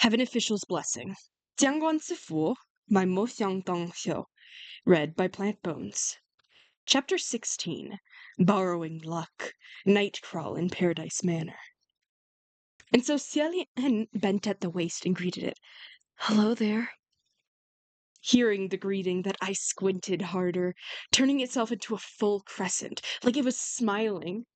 Have an official's blessing. Tian Guan Ci Fu by Mo Xiang Tong Xiu. Read by Plant Bones. Chapter 16. Borrowing Luck. Night Crawl in Paradise Manor. And so Xialian bent at the waist and greeted it. Hello there. Hearing the greeting, that eye squinted harder, turning itself into a full crescent, like it was smiling.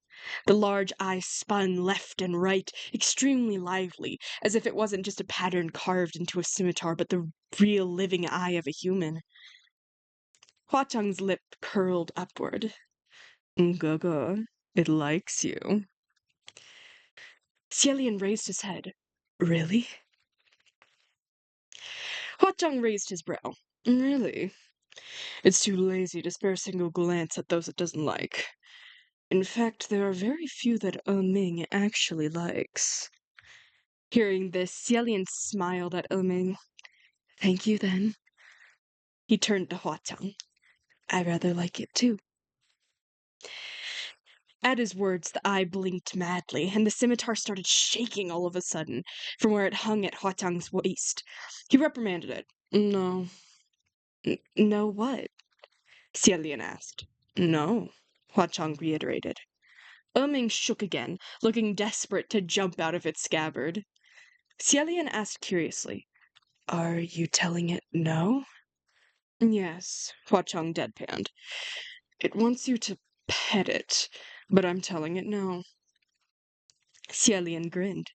The large eye spun left and right, extremely lively, as if it wasn't just a pattern carved into a scimitar, but the real living eye of a human. Hua Chang's lip curled upward. Gaga, it likes you. Xielian raised his head. Really? Hua Chang raised his brow. Really? It's too lazy to spare a single glance at those it doesn't like. In fact, there are very few that Ming actually likes. Hearing this, Xielian smiled at Ming. Thank you, then. He turned to Hua Chang. I rather like it, too. At his words, the eye blinked madly, and the scimitar started shaking all of a sudden from where it hung at Hua Chang's waist. He reprimanded it. No. No what? Xielian asked. No, Hua Chang reiterated. Ming shook again, looking desperate to jump out of its scabbard. Xielian asked curiously, Are you telling it no? Yes, Hua Chang deadpanned. It wants you to pet it, but I'm telling it no. Xielian grinned.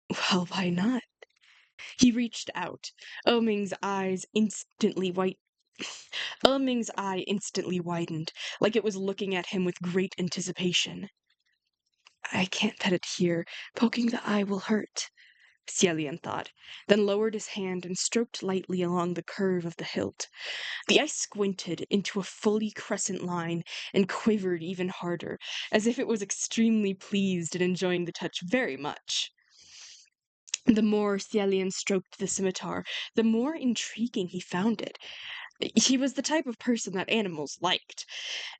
Well, why not? He reached out. Ming's eye instantly widened, like it was looking at him with great anticipation. I can't pet it here. Poking the eye will hurt, Xielian thought, then lowered his hand and stroked lightly along the curve of the hilt. The eye squinted into a fully crescent line and quivered even harder, as if it was extremely pleased and enjoying the touch very much. The more Xielian stroked the scimitar, the more intriguing he found it. He was the type of person that animals liked.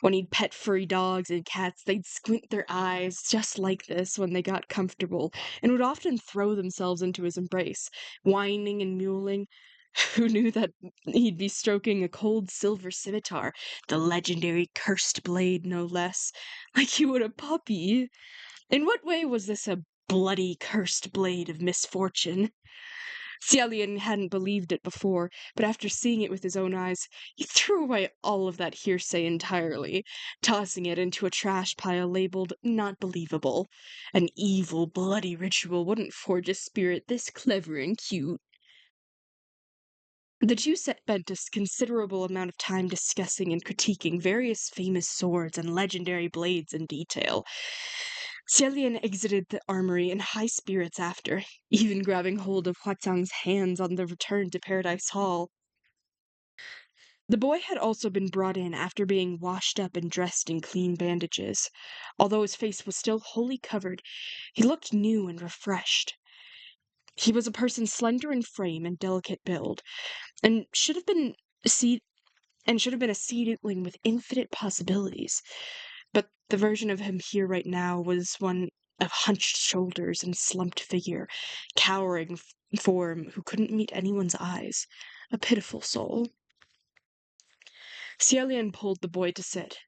When he'd pet furry dogs and cats, they'd squint their eyes just like this when they got comfortable, and would often throw themselves into his embrace, whining and mewling. Who knew that he'd be stroking a cold silver scimitar, the legendary cursed blade, no less, like he would a puppy? In what way was this a bloody cursed blade of misfortune? Xielian hadn't believed it before, but after seeing it with his own eyes, he threw away all of that hearsay entirely, tossing it into a trash pile labeled not believable. An evil, bloody ritual wouldn't forge a spirit this clever and cute. The two spent a considerable amount of time discussing and critiquing various famous swords and legendary blades in detail. Xielian exited the armory in high spirits after, even grabbing hold of Hua Chang's hands on the return to Paradise Hall. The boy had also been brought in after being washed up and dressed in clean bandages. Although his face was still wholly covered, he looked new and refreshed. He was a person slender in frame and delicate build, and should have been a seedling with infinite possibilities. But the version of him here right now was one of hunched shoulders and slumped figure, cowering form who couldn't meet anyone's eyes. A pitiful soul. Xielian pulled the boy to sit.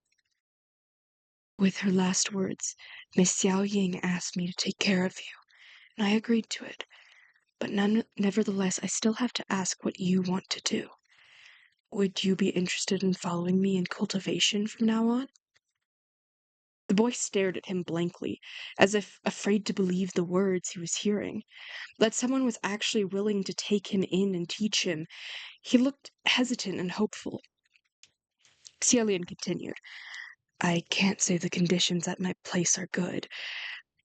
With her last words, Miss Xiao Ying asked me to take care of you, and I agreed to it. But nevertheless, I still have to ask what you want to do. Would you be interested in following me in cultivation from now on? The boy stared at him blankly, as if afraid to believe the words he was hearing. That someone was actually willing to take him in and teach him. He looked hesitant and hopeful. Xielian continued. I can't say the conditions at my place are good,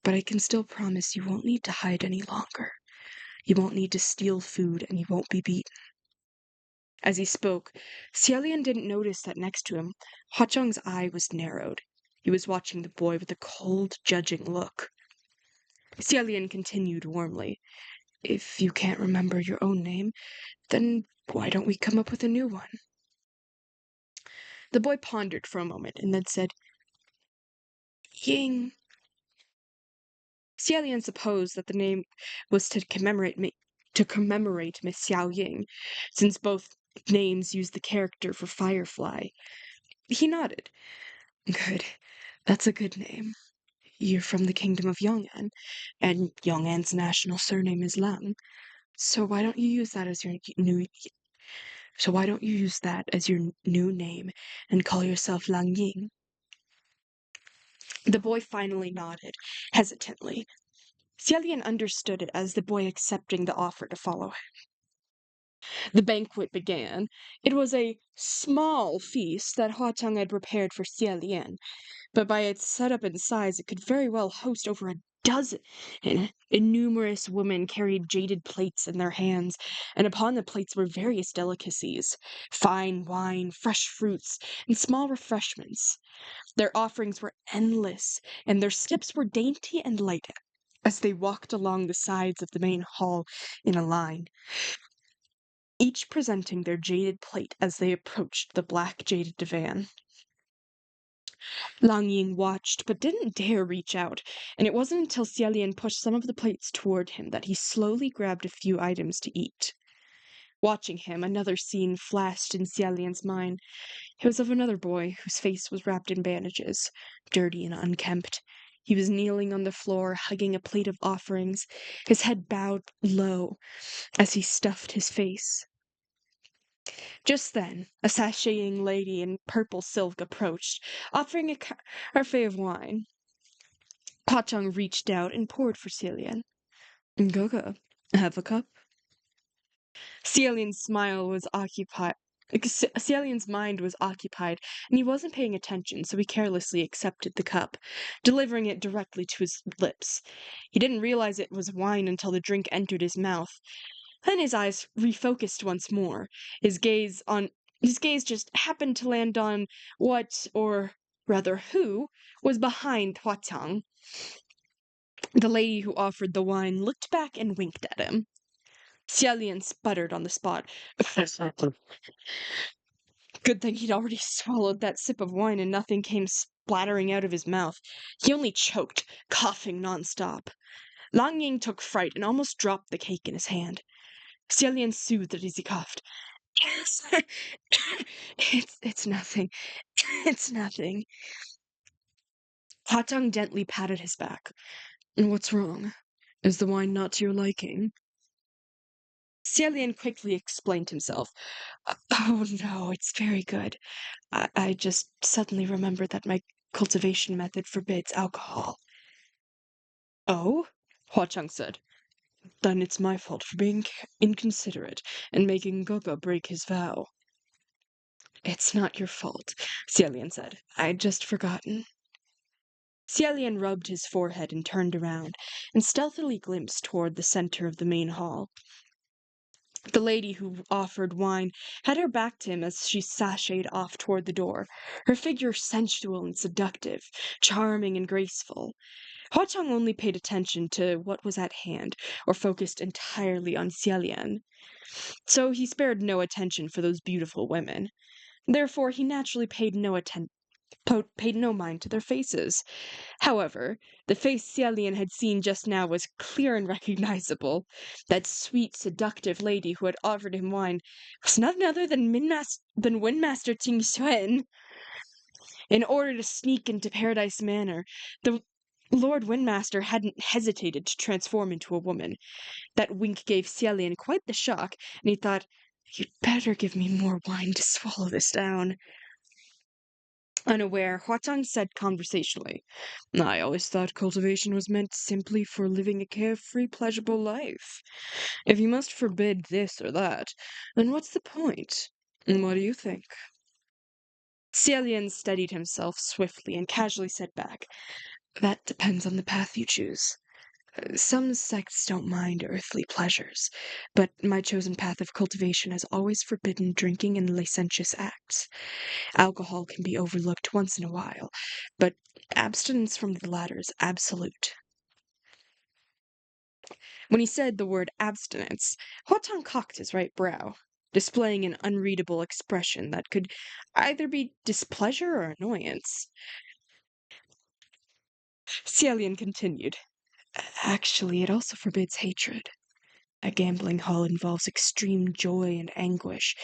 but I can still promise you won't need to hide any longer. You won't need to steal food, and you won't be beaten. As he spoke, Xielian didn't notice that next to him, Hua Chang's eye was narrowed. He was watching the boy with a cold, judging look. Xielian continued warmly. If you can't remember your own name, then why don't we come up with a new one? The boy pondered for a moment and then said, Ying. Xielian supposed that the name was to commemorate to commemorate Miss Xiao Ying, since both names use the character for firefly. He nodded. Good. That's a good name. You're from the kingdom of Yong'an, and Yong'an's national surname is Lang. So why don't you use that as your new so why don't you use that as your new name and call yourself Lang Ying? The boy finally nodded, hesitantly. Xialian understood it as the boy accepting the offer to follow him. The banquet began. It was a small feast that Hua Chang had prepared for Xialian, but by its setup and size it could very well host over a dozen. And numerous women carried jaded plates in their hands, and upon the plates were various delicacies, fine wine, fresh fruits, and small refreshments. Their offerings were endless, and their steps were dainty and light as they walked along the sides of the main hall in a line, each presenting their jaded plate as they approached the black jaded divan. Lang Ying watched, but didn't dare reach out, and it wasn't until Xialian pushed some of the plates toward him that he slowly grabbed a few items to eat. Watching him, another scene flashed in Xialian's mind. It was of another boy whose face was wrapped in bandages, dirty and unkempt. He was kneeling on the floor, hugging a plate of offerings, his head bowed low as he stuffed his face. Just then, a sashaying lady in purple silk approached, offering a carafe of wine. Pa Cheng reached out and poured for Celian. Goga, have a cup. Celian's smile was occupied. Celian's mind was occupied, and he wasn't paying attention, so he carelessly accepted the cup, delivering it directly to his lips. He didn't realize it was wine until the drink entered his mouth. Then his eyes refocused once more. His gaze just happened to land on what, or rather who, was behind Hua Tang. The lady who offered the wine looked back and winked at him. Xialian sputtered on the spot. Good thing he'd already swallowed that sip of wine and nothing came splattering out of his mouth. He only choked, coughing nonstop. Lang Ying took fright and almost dropped the cake in his hand. Xialian soothed it as he coughed. Yes, it's nothing. It's nothing. Hatang gently patted his back. What's wrong? Is the wine not to your liking? Xialian quickly explained himself. Oh no, it's very good. I just suddenly remembered that my cultivation method forbids alcohol. Oh? Hua Chang said. Then it's my fault for being inconsiderate and making Goga break his vow. It's not your fault, Xialian said. I'd just forgotten. Xialian rubbed his forehead and turned around, and stealthily glimpsed toward the center of the main hall. The lady who offered wine had her back to him as she sashayed off toward the door, her figure sensual and seductive, charming and graceful. Hua Chang only paid attention to what was at hand, or focused entirely on Xialian. So he spared no attention for those beautiful women. Therefore, he naturally paid no mind to their faces. However, the face Xialian had seen just now was clear and recognizable. That sweet, seductive lady who had offered him wine was none other than Windmaster Ting Xuan. In order to sneak into Paradise Manor, the Lord Windmaster hadn't hesitated to transform into a woman. That wink gave Xialian quite the shock, and he thought, "You'd better give me more wine to swallow this down." Unaware, Huatang said conversationally, I always thought cultivation was meant simply for living a carefree, pleasurable life. If you must forbid this or that, then what's the point? And what do you think? Xialian steadied himself swiftly and casually said back, That depends on the path you choose. Some sects don't mind earthly pleasures, but my chosen path of cultivation has always forbidden drinking and licentious acts. Alcohol can be overlooked once in a while, but abstinence from the latter is absolute. When he said the word abstinence, Huatang cocked his right brow, displaying an unreadable expression that could either be displeasure or annoyance. Xialian continued, Actually, it also forbids hatred. A gambling hall involves extreme joy and anguish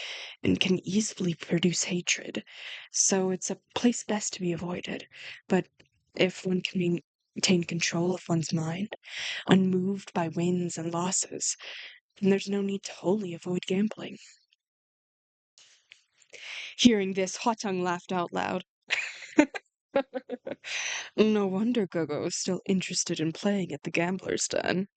and can easily produce hatred, so it's a place best to be avoided. But if one can maintain control of one's mind, unmoved by wins and losses, then there's no need to wholly avoid gambling. Hearing this, Hotang laughed out loud. No wonder Gogo is still interested in playing at the gambler's den.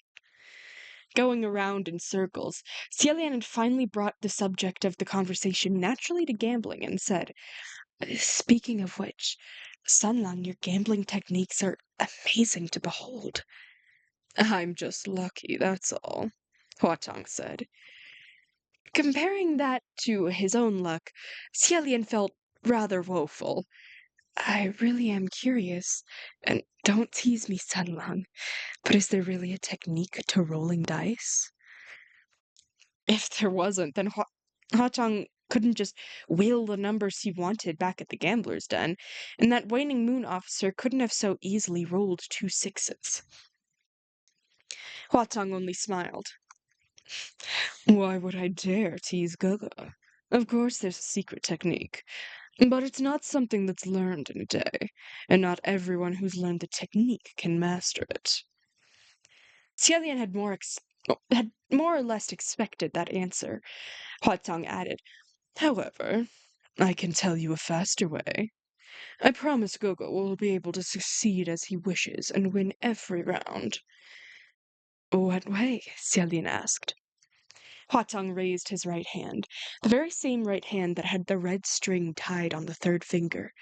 Going around in circles, Cielian had finally brought the subject of the conversation naturally to gambling and said, Speaking of which, Sunlang, your gambling techniques are amazing to behold. I'm just lucky, that's all, Huatong said. Comparing that to his own luck, Cielian felt rather woeful. I really am curious, and don't tease me, Sunlang, but is there really a technique to rolling dice? If there wasn't, then Hachang couldn't just wheel the numbers he wanted back at the gambler's den, and that waning moon officer couldn't have so easily rolled 2 6s. Huatong only smiled. Why would I dare tease Gaga? Of course there's a secret technique, but it's not something that's learned in a day, and not everyone who's learned the technique can master it. Xialian had more or less expected that answer. Huatong added, However, I can tell you a faster way. I promise Gogo will be able to succeed as he wishes and win every round. What way? Xialin asked. Huatong raised his right hand, the very same right hand that had the red string tied on the third finger.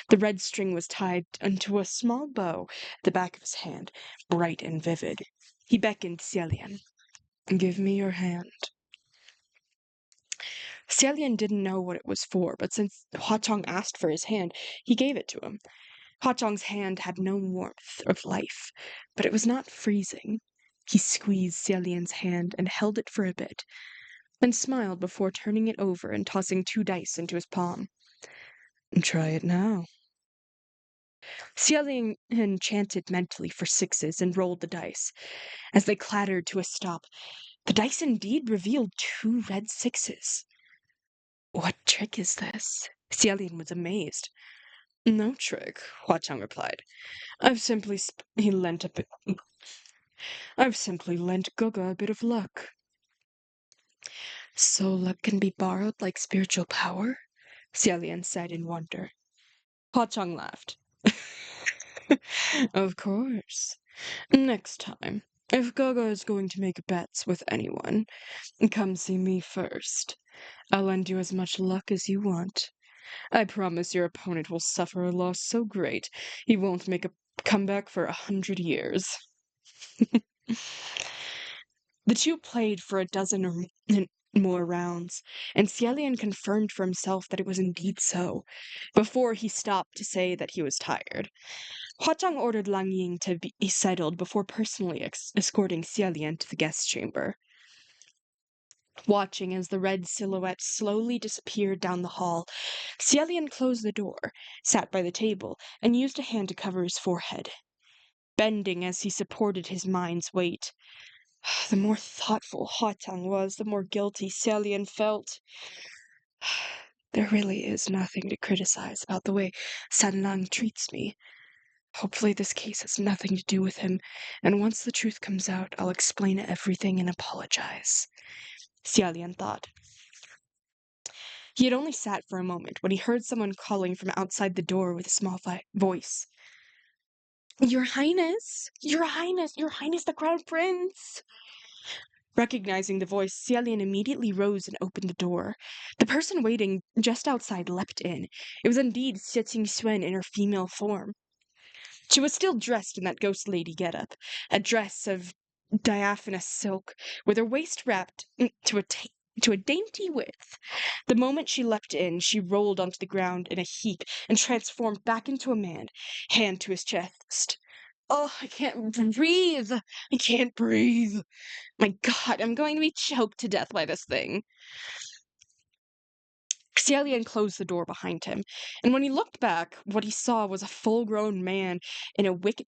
The red string was tied unto a small bow at the back of his hand, bright and vivid. He beckoned Xialian. Give me your hand. Xialian didn't know what it was for, but since Huatong asked for his hand, he gave it to him. Huatong's hand had no warmth of life, but it was not freezing. He squeezed Xialian's hand and held it for a bit, then smiled before turning it over and tossing 2 dice into his palm. Try it now. Xialian chanted mentally for 6s and rolled the dice. As they clattered to a stop, the dice indeed revealed 2 red 6s. What trick is this? Xialian was amazed. No trick, Huachang replied. I've simply lent Guga a bit of luck. So luck can be borrowed like spiritual power? Xialian said in wonder. Huachang laughed. Of course. Next time, if Guga is going to make bets with anyone, come see me first. I'll lend you as much luck as you want. I promise your opponent will suffer a loss so great he won't make a comeback for 100 years. The two played for a dozen or more rounds, and Xialian confirmed for himself that it was indeed so, before he stopped to say that he was tired. Huatang ordered Lang Ying to be settled before personally escorting Xialian to the guest chamber. Watching as the red silhouette slowly disappeared down the hall, Xialian closed the door, sat by the table, and used a hand to cover his forehead. Bending as he supported his mind's weight. The more thoughtful Huatang was, the more guilty Xialian felt. There really is nothing to criticize about the way Sanlang treats me. Hopefully this case has nothing to do with him, and once the truth comes out, I'll explain everything and apologize. Xialian thought. He had only sat for a moment when he heard someone calling from outside the door with a small voice. Your Highness! Your Highness! Your Highness the Crown Prince! Recognizing the voice, Xialian immediately rose and opened the door. The person waiting just outside leapt in. It was indeed Xie Xuan in her female form. She was still dressed in that ghost lady get-up, a dress of diaphanous silk, with her waist wrapped to a dainty width. The moment she leapt in, she rolled onto the ground in a heap and transformed back into a man, hand to his chest. Oh, I can't breathe! I can't breathe! My God, I'm going to be choked to death by this thing. Xialian closed the door behind him, and when he looked back, what he saw was a full-grown man in a wicked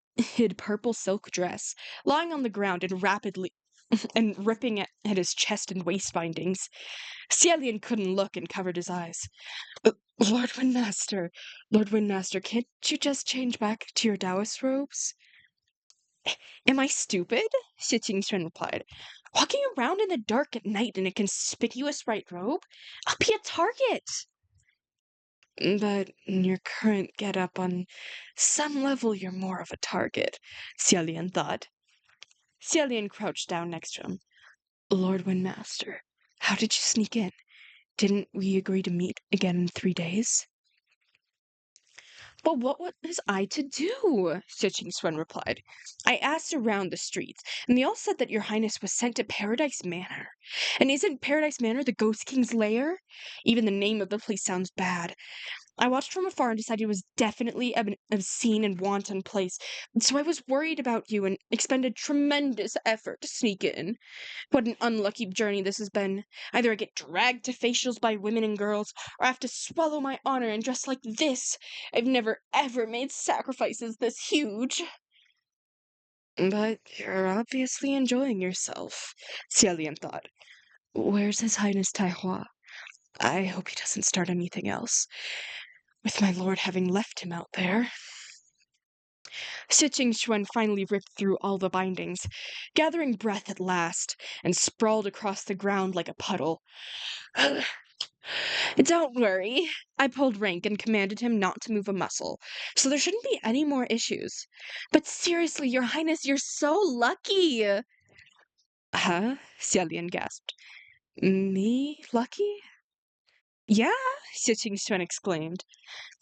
purple silk dress, lying on the ground and and ripping at his chest and waist bindings. Xialian couldn't look and covered his eyes. Lord Windmaster, Lord Windmaster, can't you just change back to your Taoist robes? Am I stupid? Xie Qingxuan replied. Walking around in the dark at night in a conspicuous white robe? I'll be a target! But in your current get-up, on some level you're more of a target, Xialian thought. Xialian crouched down next to him. Lord Windmaster, how did you sneak in? Didn't we agree to meet again in 3 days? Well, what was I to do? Xie Swen replied. I asked around the streets, and they all said that your highness was sent to Paradise Manor. And isn't Paradise Manor the Ghost King's lair? Even the name of the place sounds bad. I watched from afar and decided it was definitely an obscene and wanton place, so I was worried about you and expended tremendous effort to sneak in. What an unlucky journey this has been. Either I get dragged to facials by women and girls, or I have to swallow my honor and dress like this. I've never ever made sacrifices this huge. But you're obviously enjoying yourself, Xialian thought. Where's His Highness Taihua? I hope he doesn't start anything else, with my lord having left him out there. Xie Qingxuan finally ripped through all the bindings, gathering breath at last, and sprawled across the ground like a puddle. Don't worry. I pulled rank and commanded him not to move a muscle, so there shouldn't be any more issues. But seriously, Your Highness, you're so lucky! Huh? Xialian gasped. Me lucky? Yeah, Xie Qingxuan exclaimed.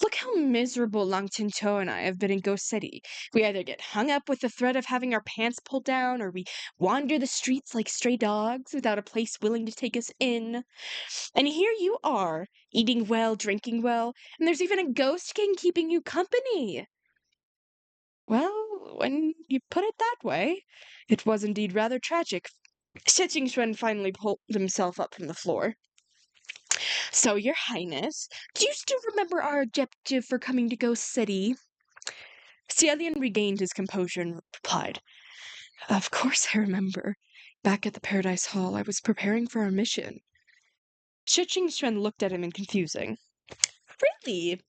Look how miserable Lang Qingqiu and I have been in Ghost City. We either get hung up with the threat of having our pants pulled down, or we wander the streets like stray dogs without a place willing to take us in. And here you are, eating well, drinking well, and there's even a ghost king keeping you company. Well, when you put it that way, it was indeed rather tragic. Xie Qingxuan finally pulled himself up from the floor. So, Your Highness, do you still remember our objective for coming to Ghost City? Xialian regained his composure and replied, Of course I remember. Back at the Paradise Hall, I was preparing for our mission. Xie Qingxuan looked at him in confusing. Really?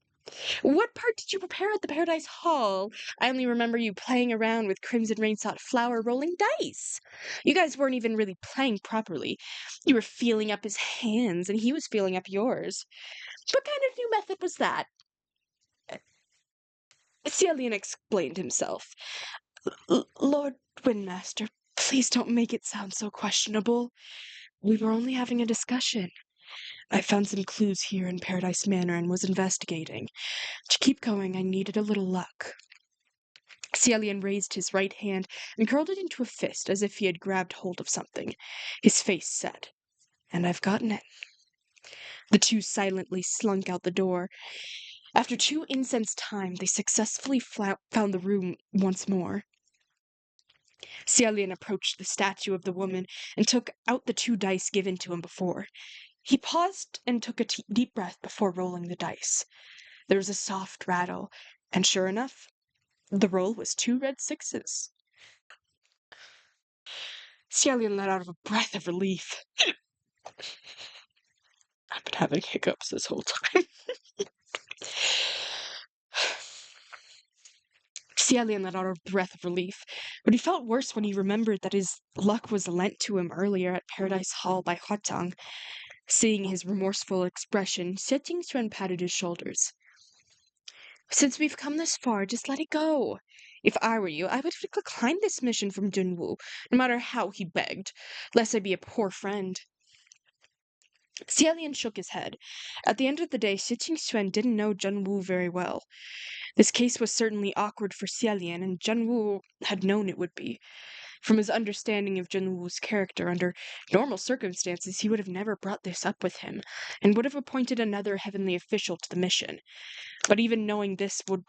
What part did you prepare at the Paradise Hall? I only remember you playing around with Crimson Rainsought Flower rolling dice. You guys weren't even really playing properly. You were feeling up his hands, and he was feeling up yours. What kind of new method was that? Xialian explained himself. Lord Windmaster, please don't make it sound so questionable. We were only having a discussion. I found some clues here in Paradise Manor and was investigating. To keep going, I needed a little luck. Xialian raised his right hand and curled it into a fist as if he had grabbed hold of something. His face set. And I've gotten it. The two silently slunk out the door. After 2 incensed time, they successfully found the room once more. Xialian approached the statue of the woman and took out the 2 dice given to him before. He paused and took a deep breath before rolling the dice. There was a soft rattle, and sure enough, the roll was 2 red 6s. Xialian let out a breath of relief. I've been having hiccups this whole time. Xialian let out a breath of relief, but he felt worse when he remembered that his luck was lent to him earlier at Paradise Hall by Huatang. Seeing his remorseful expression, Xie Qingxuan patted his shoulders. Since we've come this far, just let it go. If I were you, I would decline this mission from Junwu, no matter how he begged, lest I be a poor friend. Xialian shook his head. At the end of the day, Xie Qingxuan didn't know Junwu very well. This case was certainly awkward for Xialian, and Junwu had known it would be. From his understanding of Junwu's character, under normal circumstances, he would have never brought this up with him, and would have appointed another heavenly official to the mission. But even knowing this would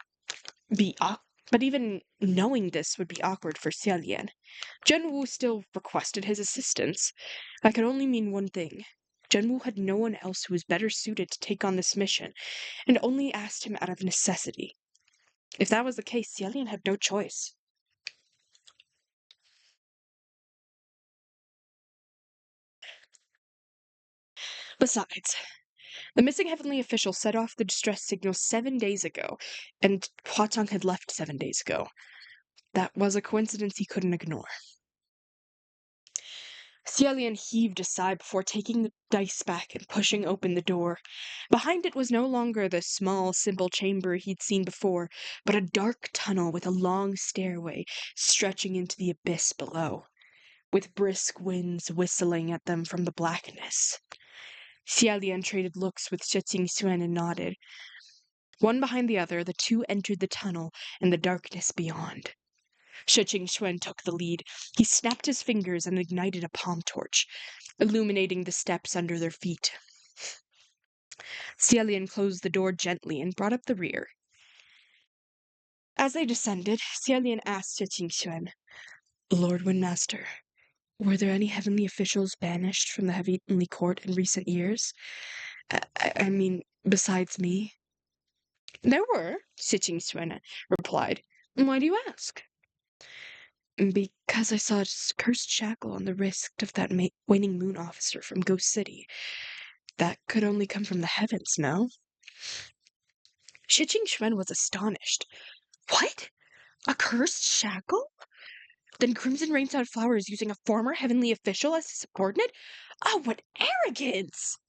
be awkward for Xialian. Junwu still requested his assistance. That could only mean one thing. Junwu had no one else who was better suited to take on this mission, and only asked him out of necessity. If that was the case, Xialian had no choice. Besides, the missing heavenly official set off the distress signal 7 days ago, and Huatong had left 7 days ago. That was a coincidence he couldn't ignore. Xiaolian heaved a sigh before taking the dice back and pushing open the door. Behind it was no longer the small, simple chamber he'd seen before, but a dark tunnel with a long stairway stretching into the abyss below, with brisk winds whistling at them from the blackness. Xiaolian traded looks with Shi Xuan and nodded. One behind the other, the two entered the tunnel and the darkness beyond. Shi Xuan took the lead. He snapped his fingers and ignited a palm torch, illuminating the steps under their feet. Xiaolian closed the door gently and brought up the rear. As they descended, Xiaolian asked Shi Xuan, "Lord Windmaster, were there any heavenly officials banished from the heavenly court in recent years? I mean, besides me?" "There were," Shi Xuan replied. "Why do you ask?" "Because I saw a cursed shackle on the wrist of that waning moon officer from Ghost City. That could only come from the heavens, no?" Shi Xuan was astonished. "What? A cursed shackle? Then Crimson Rain Sunflower is using a former heavenly official as a subordinate? Oh, what arrogance!"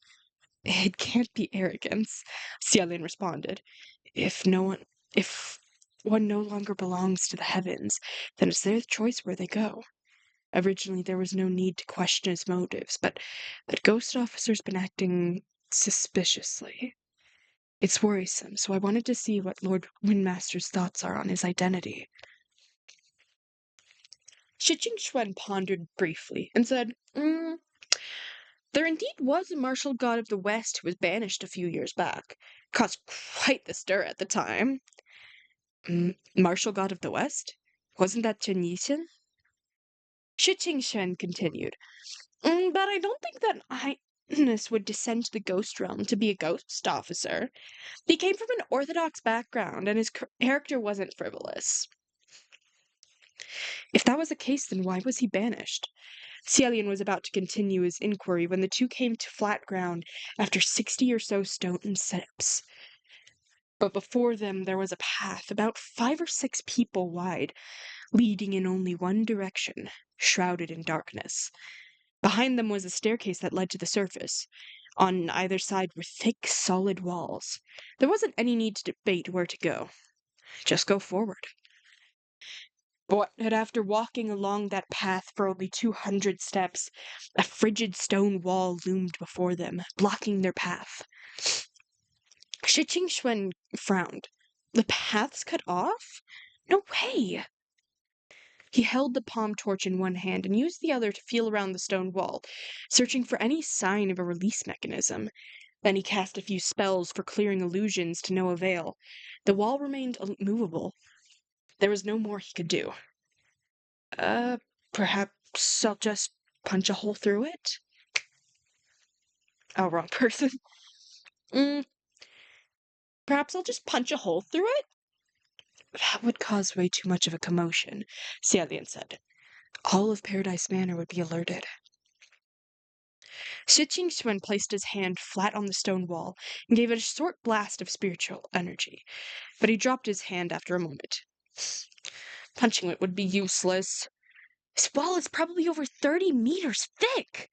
"It can't be arrogance," Xiaolian responded. If one no longer belongs to the heavens, then it's their choice where they go. Originally, there was no need to question his motives, but that ghost officer's been acting suspiciously. It's worrisome, so I wanted to see what Lord Windmaster's thoughts are on his identity." Shi Xuan pondered briefly and said, "There indeed was a martial god of the West who was banished a few years back. Caused quite the stir at the time." "Martial god of the West? Wasn't that Chen Yixin?" Shi Xuan continued, "But I don't think that Highness would descend to the ghost realm to be a ghost officer. He came from an orthodox background, and his character wasn't frivolous." If that was the case, then why was he banished? Xiaolian was about to continue his inquiry when the two came to flat ground after 60 or so stone steps. But before them there was a path about 5 or 6 people wide, leading in only one direction, shrouded in darkness. Behind them was a staircase that led to the surface. On either side were thick, solid walls. There wasn't any need to debate where to go. Just go forward. But after walking along that path for only 200 steps, a frigid stone wall loomed before them, blocking their path. Shi Xuan frowned. The path's cut off? No way! He held the palm torch in one hand and used the other to feel around the stone wall, searching for any sign of a release mechanism. Then he cast a few spells for clearing illusions to no avail. The wall remained immovable. There was no more he could do. Perhaps I'll just punch a hole through it?" Oh, wrong person. Perhaps I'll just punch a hole through it? "That would cause way too much of a commotion," Xiaolian said. "All of Paradise Manor would be alerted." Shi Xuan placed his hand flat on the stone wall and gave it a short blast of spiritual energy, but he dropped his hand after a moment. "Punching it would be useless. This wall is probably over 30 meters thick."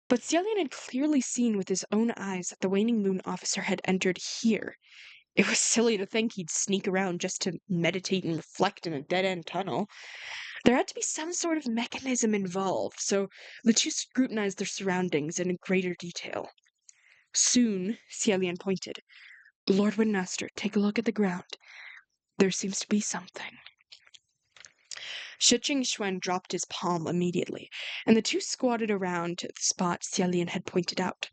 But Xiaolian had clearly seen with his own eyes that the waning moon officer had entered here. It was silly to think he'd sneak around just to meditate and reflect in a dead-end tunnel. There had to be some sort of mechanism involved, so the two scrutinized their surroundings in greater detail. Soon, Xiaolian pointed. "Lord Windmaster, take a look at the ground. There seems to be something." Shi Xuan dropped his palm immediately, and the two squatted around the spot Xiaolian had pointed out.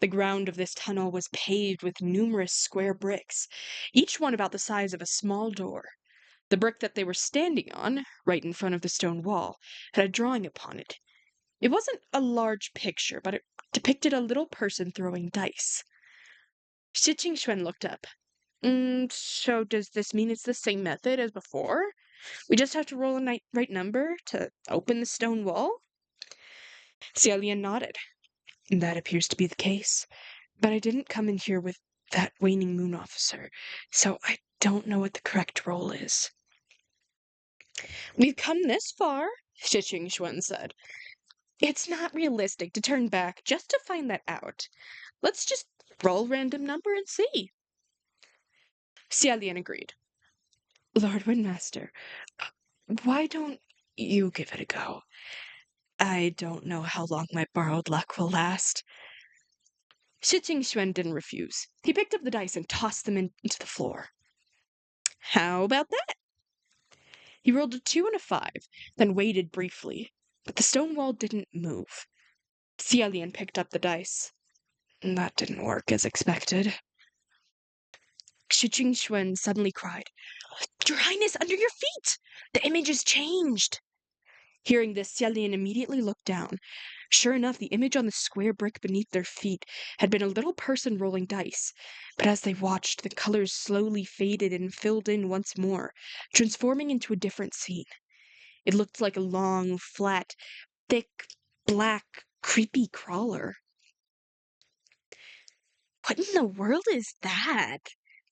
The ground of this tunnel was paved with numerous square bricks, each one about the size of a small door. The brick that they were standing on, right in front of the stone wall, had a drawing upon it. It wasn't a large picture, but it depicted a little person throwing dice. Shi Xuan looked up. So does this mean it's the same method as before? We just have to roll a right number to open the stone wall?" Xie nodded. That appears to be the case. But I didn't come in here with that waning moon officer, so I don't know what the correct role is. We've come this far, Shi Xuan said. It's not realistic to turn back just to find that out. Let's just roll random number and see. Xie agreed. Lord Windmaster, why don't you give it a go? I don't know how long my borrowed luck will last. Shi Xuan didn't refuse. He picked up the dice and tossed them into the floor. How about that? He rolled a 2 and a 5, then waited briefly, but the stone wall didn't move. Xie picked up the dice. That didn't work as expected. Shi Xuan suddenly cried, Your Highness, under your feet! The image has changed! Hearing this, Xie immediately looked down. Sure enough, the image on the square brick beneath their feet had been a little person rolling dice, but as they watched, the colors slowly faded and filled in once more, transforming into a different scene. It looked like a long, flat, thick, black, creepy crawler. What in the world is that?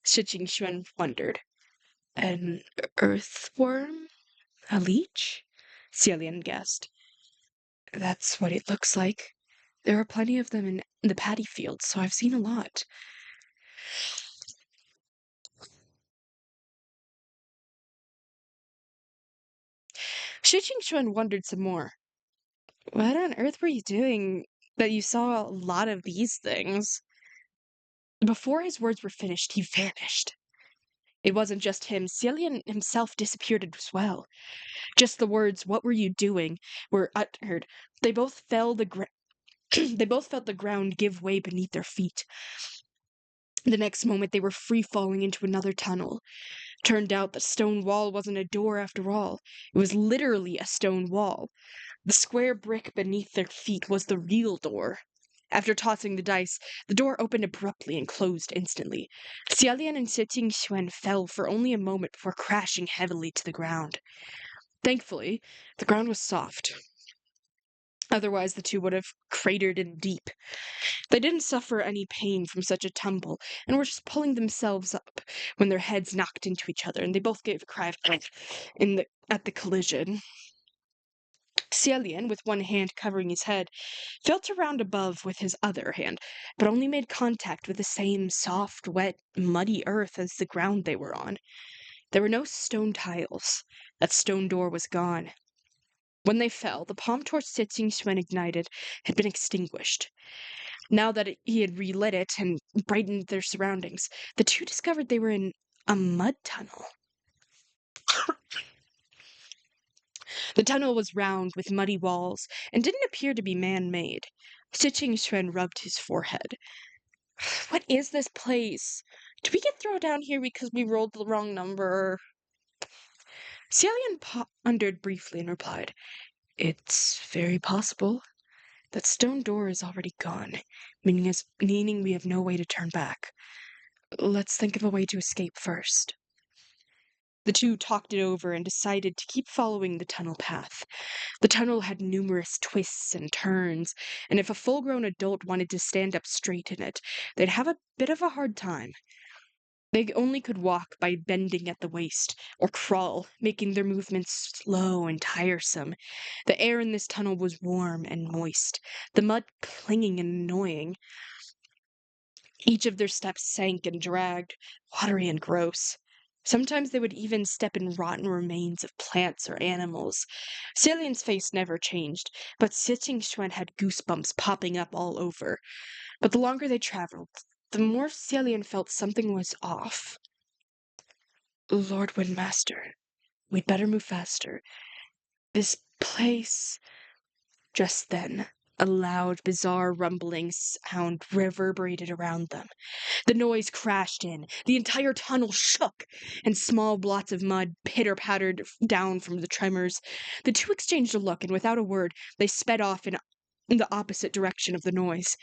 Shi Xuan wondered. An earthworm? A leech? Xie guessed. That's what it looks like. There are plenty of them in the paddy fields, so I've seen a lot. Shi Xuan wondered some more. What on earth were you doing that you saw a lot of these things? Before his words were finished, he vanished. It wasn't just him. Xie himself disappeared as well. Just the words, "What were you doing?" were uttered. They both felt the ground give way beneath their feet. The next moment, they were free falling into another tunnel. Turned out the stone wall wasn't a door after all. It was literally a stone wall. The square brick beneath their feet was the real door. After tossing the dice, the door opened abruptly and closed instantly. Xialian and Shi Xuan fell for only a moment before crashing heavily to the ground. Thankfully, the ground was soft. Otherwise, the two would have cratered in deep. They didn't suffer any pain from such a tumble, and were just pulling themselves up when their heads knocked into each other, and they both gave a cry of at the collision. Xialian, with one hand covering his head, felt around above with his other hand, but only made contact with the same soft, wet, muddy earth as the ground they were on. There were no stone tiles. That stone door was gone. When they fell, the palm torch Xuan ignited had been extinguished. Now that he had relit it and brightened their surroundings, the two discovered they were in a mud tunnel. The tunnel was round with muddy walls and didn't appear to be man-made. Shi Xuan rubbed his forehead. What is this place? Did we get thrown down here because we rolled the wrong number? Xialian pondered briefly and replied, It's very possible. That stone door is already gone, meaning we have no way to turn back. Let's think of a way to escape first. The two talked it over and decided to keep following the tunnel path. The tunnel had numerous twists and turns, and if a full-grown adult wanted to stand up straight in it, they'd have a bit of a hard time. They only could walk by bending at the waist, or crawl, making their movements slow and tiresome. The air in this tunnel was warm and moist, the mud clinging and annoying. Each of their steps sank and dragged, watery and gross. Sometimes they would even step in rotten remains of plants or animals. Celian's face never changed, but Shi Xuan had goosebumps popping up all over. But the longer they traveled, the more Celian felt something was off. Lord Windmaster, we'd better move faster. This place... Just then, a loud, bizarre rumbling sound reverberated around them. The noise crashed in. The entire tunnel shook, and small blots of mud pitter-pattered down from the tremors. The two exchanged a look, and without a word, they sped off in the opposite direction of the noise.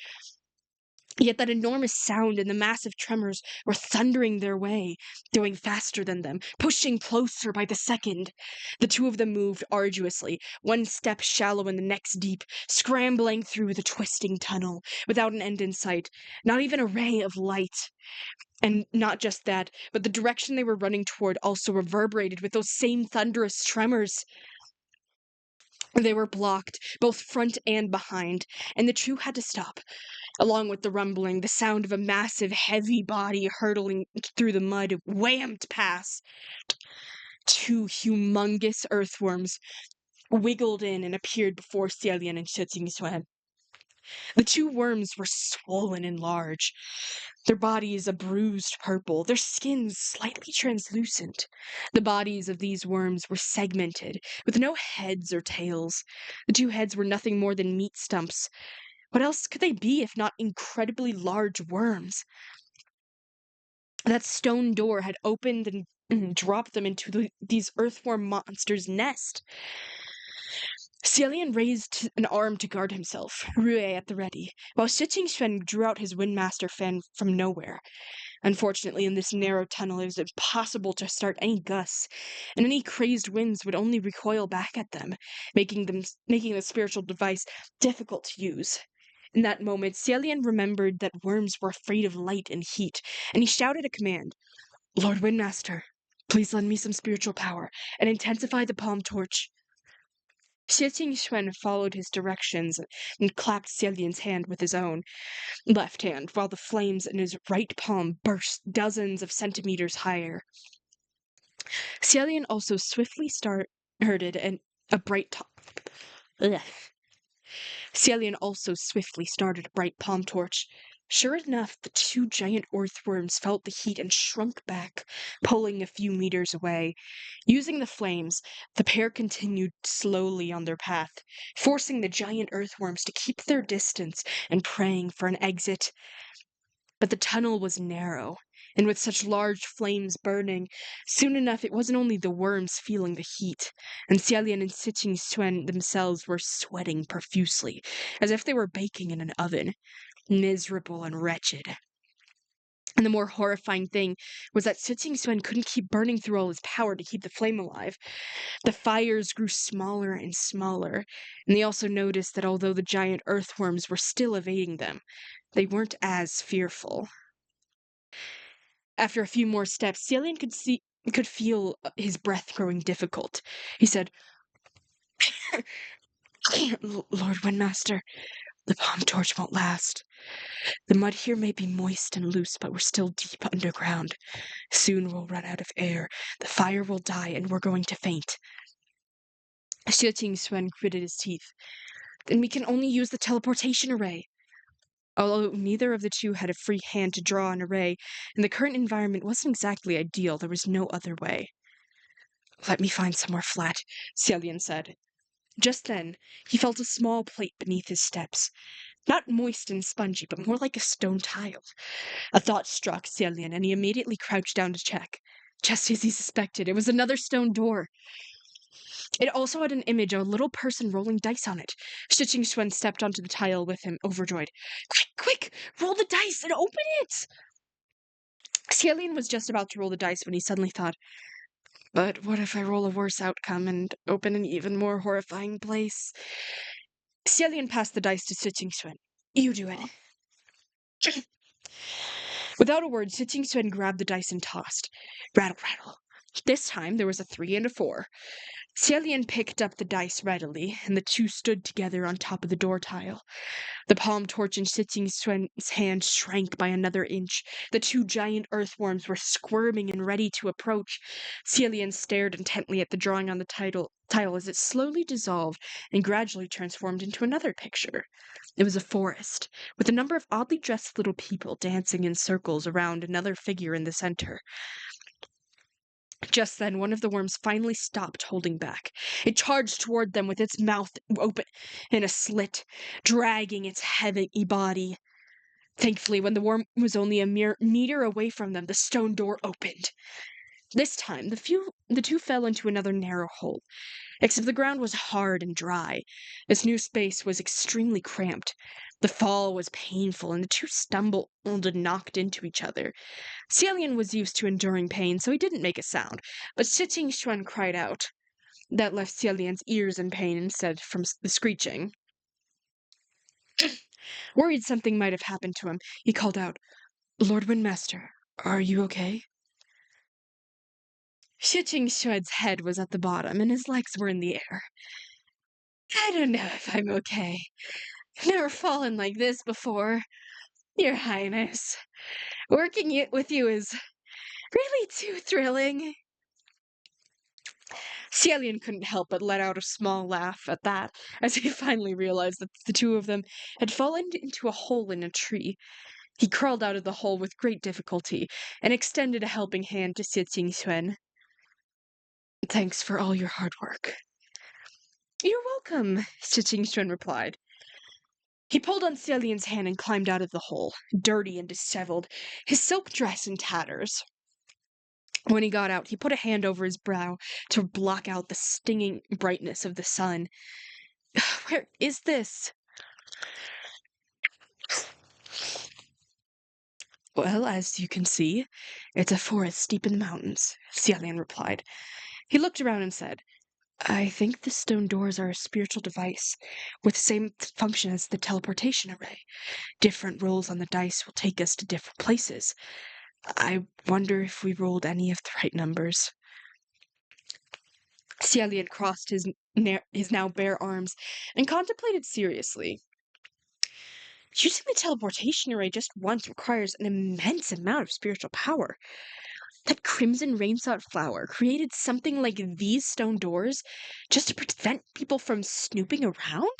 Yet that enormous sound and the massive tremors were thundering their way, going faster than them, pushing closer by the second. The two of them moved arduously, one step shallow and the next deep, scrambling through the twisting tunnel, without an end in sight, not even a ray of light. And not just that, but the direction they were running toward also reverberated with those same thunderous tremors. They were blocked, both front and behind, and the two had to stop. Along with the rumbling, the sound of a massive, heavy body hurtling through the mud whammed past. Two humongous earthworms wiggled in and appeared before Cielian and Shi Xuan. The two worms were swollen and large, their bodies a bruised purple, their skins slightly translucent. The bodies of these worms were segmented, with no heads or tails. The two heads were nothing more than meat stumps. What else could they be if not incredibly large worms? That stone door had opened and dropped them into these earthworm monsters' nest. Cielian raised an arm to guard himself, Rue at the ready, while Shi Qingxuan drew out his Windmaster fan from nowhere. Unfortunately, in this narrow tunnel, it was impossible to start any gusts, and any crazed winds would only recoil back at them, making the spiritual device difficult to use. In that moment, Cielian remembered that worms were afraid of light and heat, and he shouted a command. Lord Windmaster, please lend me some spiritual power, and intensify the palm torch. Shi Qingxuan followed his directions and clapped Cielian's hand with his own left hand, while the flames in his right palm burst dozens of centimeters higher. Cielian also swiftly started a bright top. Cielian also swiftly started a bright palm torch. Sure enough, the two giant earthworms felt the heat and shrunk back, pulling a few meters away. Using the flames, the pair continued slowly on their path, forcing the giant earthworms to keep their distance and praying for an exit. But the tunnel was narrow, and with such large flames burning, soon enough it wasn't only the worms feeling the heat, and Cielian and Shi Qingxuan themselves were sweating profusely, as if they were baking in an oven, miserable and wretched. And the more horrifying thing was that Shi Qingxuan couldn't keep burning through all his power to keep the flame alive. The fires grew smaller and smaller, and they also noticed that although the giant earthworms were still evading them, they weren't as fearful. After a few more steps, Cielian could feel his breath growing difficult. He said, Lord Windmaster, the palm torch won't last. The mud here may be moist and loose, but we're still deep underground. Soon we'll run out of air, the fire will die, and we're going to faint. Shi Qingxuan gritted his teeth. Then we can only use the teleportation array. Although neither of the two had a free hand to draw an array, and the current environment wasn't exactly ideal, there was no other way. Let me find somewhere flat, Cielian said. Just then, he felt a small plate beneath his steps. Not moist and spongy, but more like a stone tile. A thought struck Cielian, and he immediately crouched down to check. Just as he suspected, it was another stone door. It also had an image of a little person rolling dice on it. Shi Qingxuan stepped onto the tile with him, overjoyed. Quick! Roll the dice and open it! Cielian was just about to roll the dice when he suddenly thought, but what if I roll a worse outcome and open an even more horrifying place? Cielian passed the dice to Shi Qingxuan. You do it. Without a word, Shi Qingxuan grabbed the dice and tossed. Rattle, rattle. This time there was a 3 and a 4. Cielian picked up the dice readily, and the two stood together on top of the door tile. The palm torch in Shi Qingxuan's hand shrank by another inch. The two giant earthworms were squirming and ready to approach. Cielian stared intently at the drawing on the tile as it slowly dissolved and gradually transformed into another picture. It was a forest, with a number of oddly dressed little people dancing in circles around another figure in the center. Just then, one of the worms finally stopped holding back. It charged toward them with its mouth open in a slit, dragging its heavy body. Thankfully, when the worm was only a mere meter away from them, the stone door opened. This time, the two fell into another narrow hole. except the ground was hard and dry. This new space was extremely cramped. The fall was painful, and the two stumbled and knocked into each other. Celian was used to enduring pain, so he didn't make a sound, but Sitting Xuan cried out. That left Celian's ears in pain instead from the screeching. Worried something might have happened to him, he called out, Lord Windmaster, are you okay? Sitting Xuan's head was at the bottom, and his legs were in the air. I don't know if I'm okay. I've never fallen like this before, Your Highness. Working it with you is really too thrilling. Celian couldn't help but let out a small laugh at that, as he finally realized that the two of them had fallen into a hole in a tree. He crawled out of the hole with great difficulty and extended a helping hand to Sitting Xuan. Thanks for all your hard work. You're welcome, Sitting Xuan replied. He pulled on Celian's hand and climbed out of the hole, dirty and disheveled, his silk dress in tatters. When he got out, he put a hand over his brow to block out the stinging brightness of the sun. Where is this? Well, as you can see, it's a forest deep in the mountains, Celian replied. He looked around and said, I think the stone doors are a spiritual device, with the same function as the teleportation array. Different rolls on the dice will take us to different places. I wonder if we rolled any of the right numbers. Celian crossed his now bare arms and contemplated seriously. Using the teleportation array just once requires an immense amount of spiritual power. That crimson rainsalt flower created something like these stone doors just to prevent people from snooping around?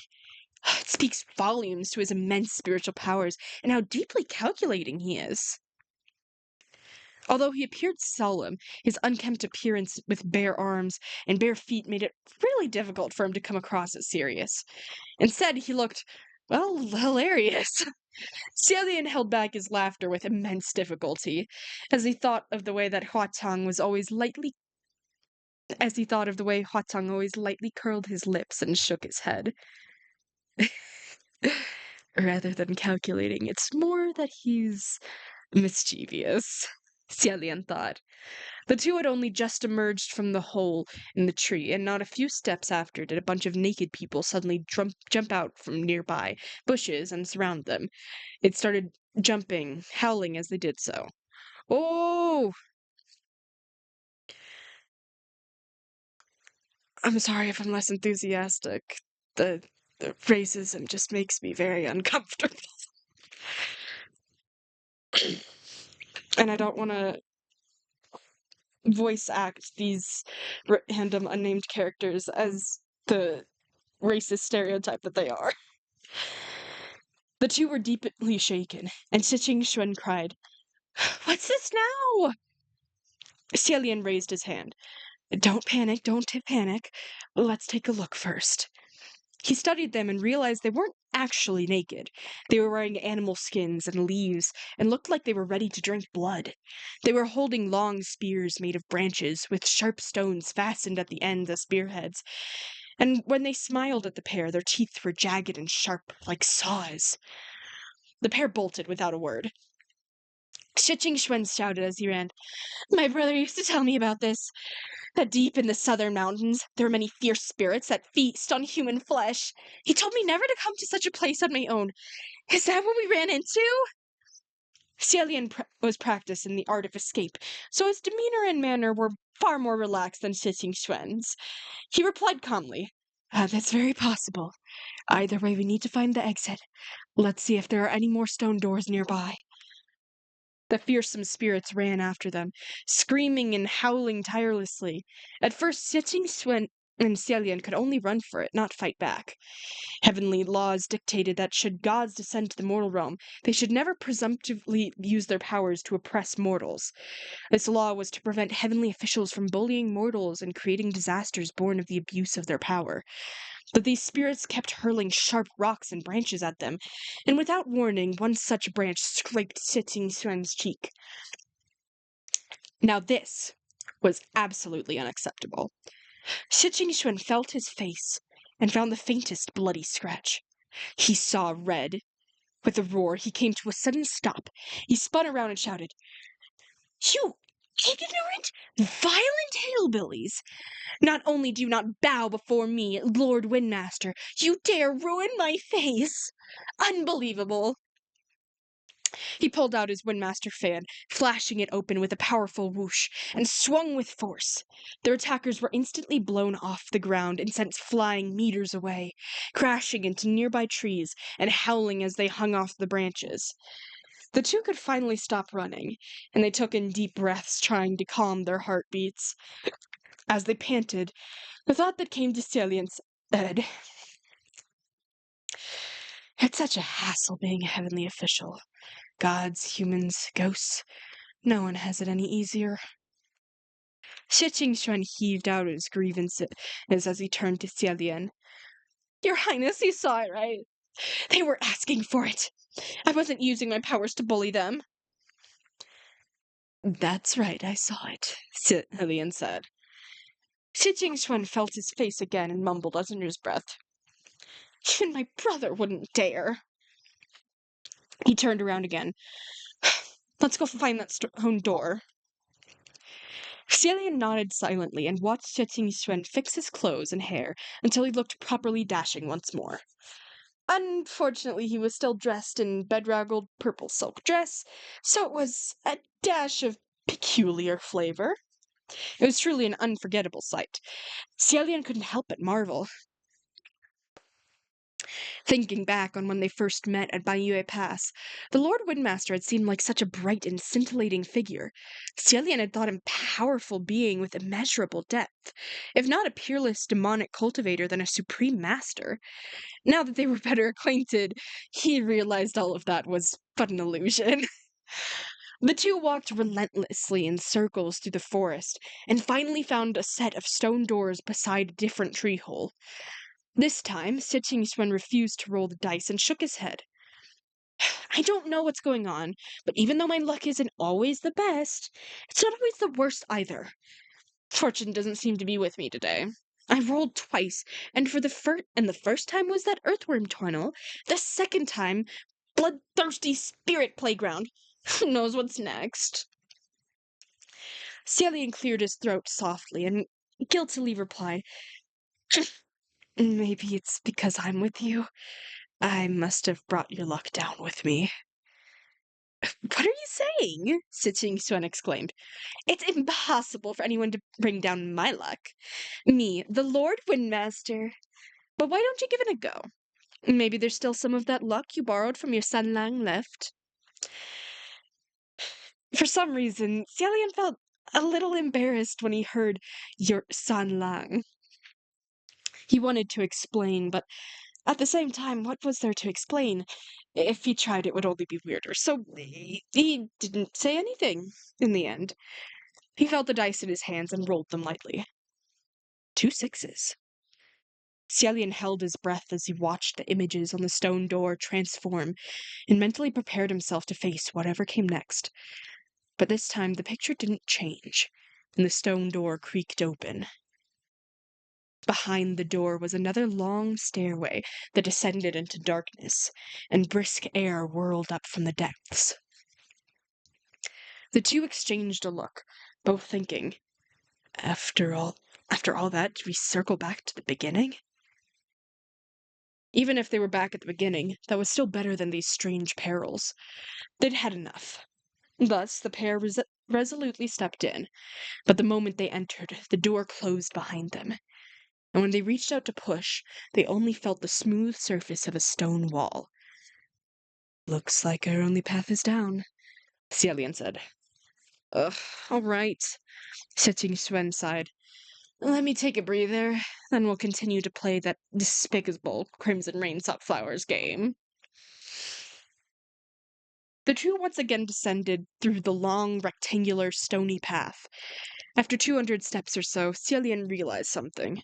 It speaks volumes to his immense spiritual powers and how deeply calculating he is. Although he appeared solemn, his unkempt appearance with bare arms and bare feet made it really difficult for him to come across as serious. Instead, he looked, well, hilarious. Celian held back his laughter with immense difficulty, as he thought of the way Huatang always lightly curled his lips and shook his head. Rather than calculating, it's more that he's mischievous, Celian thought. The two had only just emerged from the hole in the tree, and not a few steps after did a bunch of naked people suddenly jump out from nearby bushes and surround them. It started jumping, howling as they did so. Oh! I'm sorry if I'm less enthusiastic. The racism just makes me very uncomfortable. And I don't want to voice act these random unnamed characters as the racist stereotype that they are. The two were deeply shaken, and Siqing Xuan cried, What's this now? Celian raised his hand. Don't panic. Let's take a look first. He studied them and realized they weren't actually naked. They were wearing animal skins and leaves and looked like they were ready to drink blood. They were holding long spears made of branches with sharp stones fastened at the ends as spearheads. And when they smiled at the pair, their teeth were jagged and sharp like saws. The pair bolted without a word. Shiching Xuan shouted as he ran, My brother used to tell me about this. That deep in the southern mountains, there are many fierce spirits that feast on human flesh. He told me never to come to such a place on my own. Is that what we ran into? Celian was practiced in the art of escape, so his demeanor and manner were far more relaxed than Sitting Xuan's. He replied calmly, That's very possible. Either way, we need to find the exit. Let's see if there are any more stone doors nearby. The fearsome spirits ran after them, screaming and howling tirelessly. At first, Sitting Xuan and Celian could only run for it, not fight back. Heavenly laws dictated that should gods descend to the mortal realm, they should never presumptively use their powers to oppress mortals. This law was to prevent heavenly officials from bullying mortals and creating disasters born of the abuse of their power. But these spirits kept hurling sharp rocks and branches at them, and without warning, one such branch scraped Sitting Xuan's cheek. Now this was absolutely unacceptable. Shi Jingxuan felt his face and found the faintest bloody scratch. He saw red. With a roar, he came to a sudden stop. He spun around and shouted, "You ignorant, violent hillbillies! Not only do you not bow before me, Lord Windmaster, you dare ruin my face! Unbelievable!" He pulled out his Windmaster fan, flashing it open with a powerful whoosh, and swung with force. Their attackers were instantly blown off the ground and sent flying meters away, crashing into nearby trees and howling as they hung off the branches. The two could finally stop running, and they took in deep breaths, trying to calm their heartbeats. As they panted, the thought that came to Celian's head: "It's such a hassle being a heavenly official. Gods, humans, ghosts, no one has it any easier." Shi Jingxuan heaved out his grievances as he turned to Celian. "Your Highness, you saw it, right? They were asking for it. I wasn't using my powers to bully them." "That's right, I saw it," Celian said. Shi Jingxuan felt his face again and mumbled under his breath, "Even my brother wouldn't dare." He turned around again. "Let's go find that stone door." Celian nodded silently and watched Shi Jingxuan fix his clothes and hair until he looked properly dashing once more. Unfortunately, he was still dressed in bedraggled purple silk dress, so it was a dash of peculiar flavor. It was truly an unforgettable sight. Celian couldn't help but marvel. Thinking back on when they first met at Banyue Pass, the Lord Windmaster had seemed like such a bright and scintillating figure. Celian had thought him a powerful being with immeasurable depth, if not a peerless demonic cultivator, then a supreme master. Now that they were better acquainted, he realized all of that was but an illusion. The two walked relentlessly in circles through the forest, and finally found a set of stone doors beside a different tree hole. This time, Shi Jingxuan refused to roll the dice and shook his head. "I don't know what's going on, but even though my luck isn't always the best, it's not always the worst either. Fortune doesn't seem to be with me today. I rolled twice, and the first time was that earthworm tunnel. The second time, bloodthirsty spirit playground. Who knows what's next?" Celian cleared his throat softly and guiltily replied, "Maybe it's because I'm with you. I must have brought your luck down with me." "What are you saying?" Shi Jingxuan exclaimed. "It's impossible for anyone to bring down my luck. Me, the Lord Windmaster. But why don't you give it a go? Maybe there's still some of that luck you borrowed from your San Lang left." For some reason, Xialian felt a little embarrassed when he heard your San Lang. He wanted to explain, but at the same time, what was there to explain? If he tried, it would only be weirder. So he didn't say anything in the end. He felt the dice in his hands and rolled them lightly. 2 sixes. Xialian held his breath as he watched the images on the stone door transform and mentally prepared himself to face whatever came next. But this time the picture didn't change, and the stone door creaked open. Behind the door was another long stairway that descended into darkness, and brisk air whirled up from the depths. The two exchanged a look, both thinking, after all that, do we circle back to the beginning? Even if they were back at the beginning, that was still better than these strange perils. They'd had enough. Thus, the pair resolutely stepped in, but the moment they entered, the door closed behind them, and when they reached out to push, they only felt the smooth surface of a stone wall. "Looks like our only path is down," Xialian said. "Ugh, all right," Shi Jingxuan sighed. "Let me take a breather, then we'll continue to play that despicable Crimson Rain Flowers game." The two once again descended through the long, rectangular, stony path. After 200 steps or so, Xialian realized something.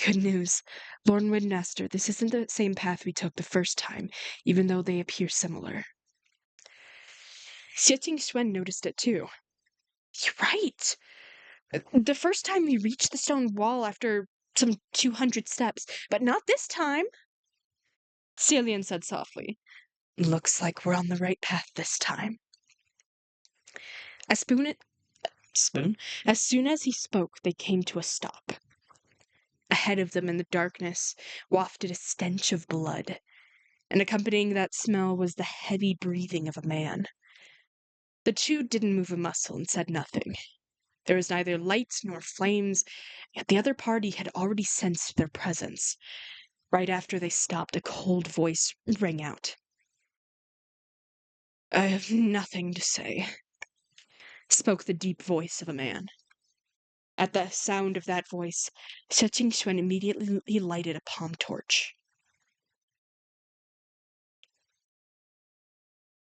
"Good news. Lord Windmaster, this isn't the same path we took the first time, even though they appear similar." Xie Jingxuan noticed it too. "You're right. The first time we reached the stone wall after some 200 steps, but not this time, Celian said softly. Looks like we're on the right path this time. As soon as he spoke, they came to a stop. Ahead of them in the darkness wafted a stench of blood, and accompanying that smell was the heavy breathing of a man. The two didn't move a muscle and said nothing. There was neither light nor flames, yet the other party had already sensed their presence. Right after they stopped, a cold voice rang out. I have nothing to say, spoke the deep voice of a man. At the sound of that voice, Xue Qingxuan immediately lighted a palm torch.